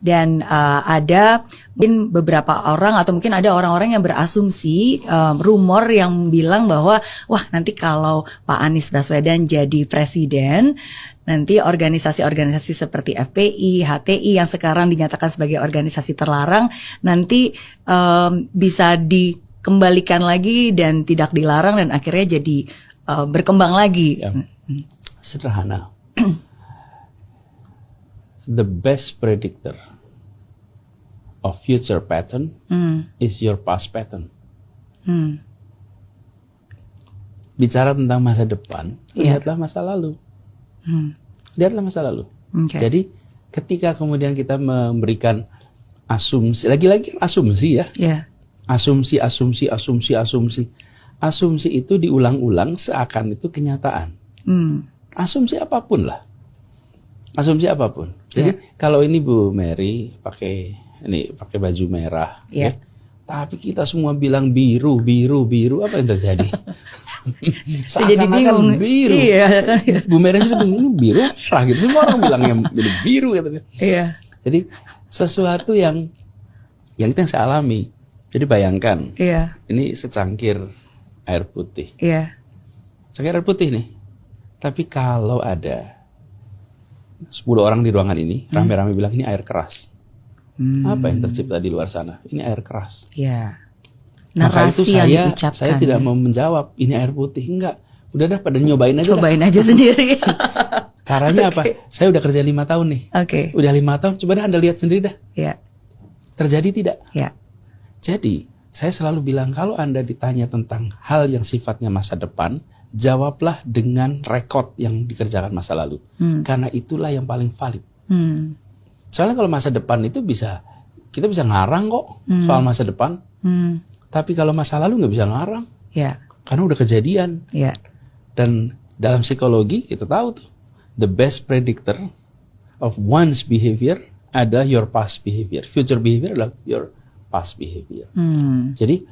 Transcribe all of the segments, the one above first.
Dan ada mungkin beberapa orang atau mungkin ada orang-orang yang berasumsi, rumor yang bilang bahwa wah nanti kalau Pak Anies Baswedan jadi presiden, nanti organisasi-organisasi seperti FPI, HTI yang sekarang dinyatakan sebagai organisasi terlarang nanti bisa dikembalikan lagi dan tidak dilarang dan akhirnya jadi berkembang lagi. Ya. Sederhana. The best predictor of future pattern is your past pattern. Bicara tentang masa depan, lihatlah masa lalu. Lihatlah masa lalu. Okay. Jadi ketika kemudian kita memberikan asumsi, lagi-lagi asumsi ya. Yeah. Asumsi. Asumsi itu diulang-ulang seakan itu kenyataan. Asumsi apapun lah. Asumsi apapun. Jadi kalau ini Bu Mary pakai baju merah, ya. Tapi kita semua bilang biru, apa yang terjadi? Saya jadi bingung. Biru. Iya. Bu Mary sudah bingung, ini biru merah gitu. Semua orang bilang yang biru gitu. Iya. Jadi sesuatu yang itu yang saya alami. Jadi bayangkan, ini secangkir air putih. Iya. Secangkir air putih nih. Tapi kalau ada 10 orang di ruangan ini, rame-rame bilang ini air keras. Apa yang tercipta di luar sana? Ini air keras. Iya. Maka itu Narasi yang diucapkan. saya tidak mau menjawab ini air putih. Enggak. Udah pada nyobain aja. Cobain aja sendiri. Caranya apa? Saya udah kerja 5 tahun nih. Udah 5 tahun, coba dah Anda lihat sendiri dah. Iya. Terjadi tidak? Iya. Jadi, saya selalu bilang kalau Anda ditanya tentang hal yang sifatnya masa depan, jawablah dengan rekod yang dikerjakan masa lalu. Karena itulah yang paling valid. Soalnya kalau masa depan itu kita bisa ngarang kok soal masa depan. Tapi kalau masa lalu nggak bisa ngarang. Karena udah kejadian. Dan dalam psikologi kita tahu tuh, the best predictor of one's behavior adalah your past behavior. Future behavior adalah your past behavior. Jadi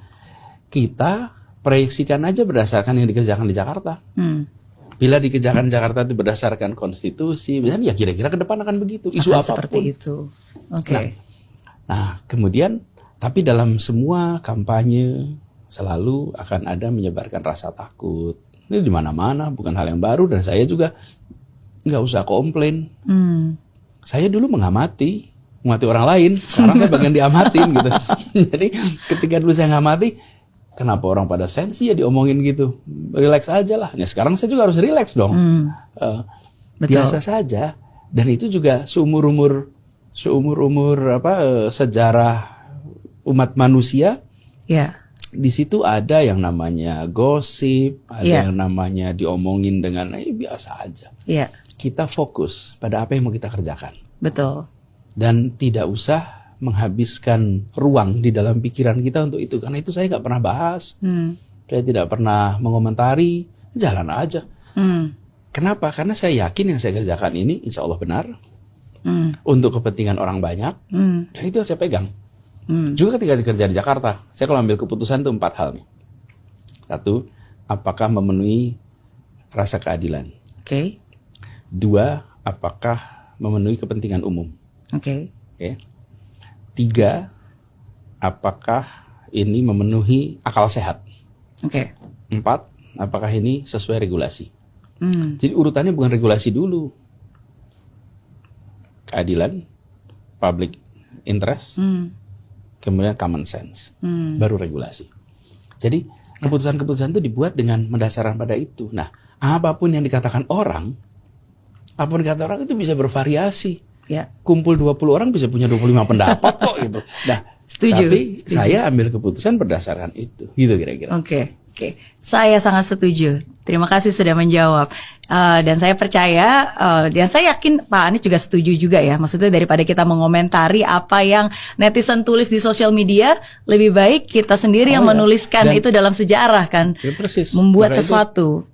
kita proyeksikan aja berdasarkan yang dikerjakan di Jakarta. Bila dikerjakan Jakarta itu berdasarkan konstitusi, ya kira-kira ke depan akan begitu. Isu apapun. Seperti itu. Nah, kemudian, tapi dalam semua kampanye selalu akan ada menyebarkan rasa takut. Ini di mana-mana, bukan hal yang baru. Dan saya juga nggak usah komplain. Saya dulu mengamati orang lain. Sekarang saya bagian diamatin gitu. Jadi ketika dulu saya ngamati, kenapa orang pada sensi ya diomongin gitu? Relax aja lah. Nah, sekarang saya juga harus relax dong. Biasa saja. Dan itu juga seumur-umur sejarah umat manusia. Di situ ada yang namanya gosip, ada yang namanya diomongin dengan biasa aja. Kita fokus pada apa yang mau kita kerjakan. Betul. Dan tidak usah menghabiskan ruang di dalam pikiran kita untuk itu, karena itu saya nggak pernah bahas, saya tidak pernah mengomentari, jalan aja. Kenapa? Karena saya yakin yang saya kerjakan ini insya Allah benar, untuk kepentingan orang banyak, dan itu yang saya pegang. Juga ketika kerja di Jakarta, saya kalau ambil keputusan itu 4 hal nih. 1, apakah memenuhi rasa keadilan? 2, apakah memenuhi kepentingan umum? 3, apakah ini memenuhi akal sehat? 4, apakah ini sesuai regulasi? Jadi urutannya bukan regulasi dulu. Keadilan, public interest, kemudian common sense, baru regulasi. Jadi keputusan-keputusan itu dibuat dengan mendasarkan pada itu. Nah, apapun yang dikatakan orang itu bisa bervariasi. Kumpul 20 orang bisa punya 25 pendapat kok gitu. Nah, tapi saya ambil keputusan berdasarkan itu. Gitu kira-kira. Oke. Saya sangat setuju. Terima kasih sudah menjawab. Dan saya percaya, dan saya yakin Pak Anies juga setuju juga ya. Maksudnya daripada kita mengomentari apa yang netizen tulis di sosial media, lebih baik kita sendiri yang menuliskan itu dalam sejarah kan. Persis. Membuat sesuatu.